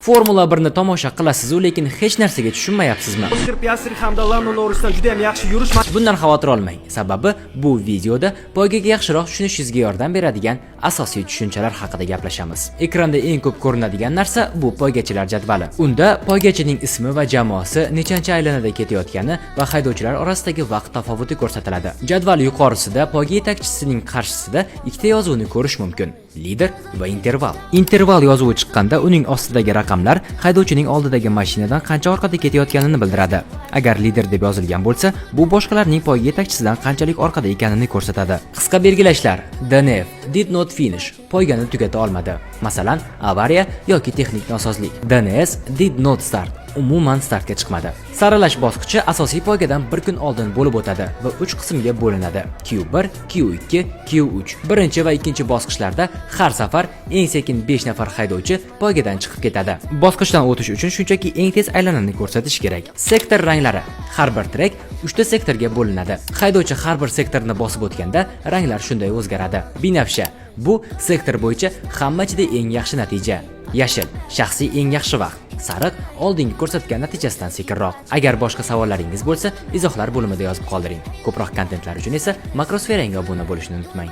Formula 1 ni tomosha qilasiz-u, lekin hech narsaga tushunmayapsizmi? Oskar Piastri hamda Lando Norrisdan juda ham yaxshi yurish. Bundan xavotir olmang. Sababi bu videoda poygaga yaxshiroq tushunishingizga yordam beradigan asosiy tushunchalar haqida gaplashamiz. Ekranda eng ko'p ko'rinadigan narsa bu poygachilar jadvali. Unda poygachining ismi va jamoasi nechanchi aylanada ketayotgani va haydovchilar orasidagi vaqt tafovuti ko'rsatiladi. Jadval yuqorisida poyga yetakchisining qarshisida ikkita yozuvni ko'rish mumkin: lider va interval. Interval yozuvi chiqqanda uning ostidagi raqamlar haydovchining oldidagi mashinadan qancha orqada ketayotganini bildiradi. Agar lider deb yozilgan bo'lsa, bu boshqalarning poyga yetakchisidan qanchalik orqada ekanini ko'rsatadi. Qisqa belgilashlar: DNF did not finish, poygani tugata olmadi. Masalan, avariya yoki texnik nosozlik. DNS did not start, umuman startga chiqmadi. Saralash bosqichi asosiy poygadan bir kun oldin bo'lib o'tadi va 3 qismga bo'linadi: Q1, Q2, Q3. Birinchi va ikkinchi bosqichlarda har safar eng sekin 5 nafar haydovchi poygadan chiqib ketadi. Bosqichdan o'tish uchun shunchaki eng tez aylanani ko'rsatish kerak. Sektor ranglari: har bir trek 3 ta sektorga bo'linadi. Haydovchi har bir sektorni bosib o'tganda ranglar shunday o'zgaradi. Binafsha: bu sektor bo'yicha hamma ichida eng yaxshi natija. Yashil: shaxsiy eng yaxshi vaqt. Sariq: oldingi ko'rsatgan natijasidan sekinroq. Agar boshqa savollaringiz bo'lsa, izohlar bo'limida yozib qoldiring. Ko'proq kontentlar uchun esa Makrosferanga obuna bo'lishni unutmang.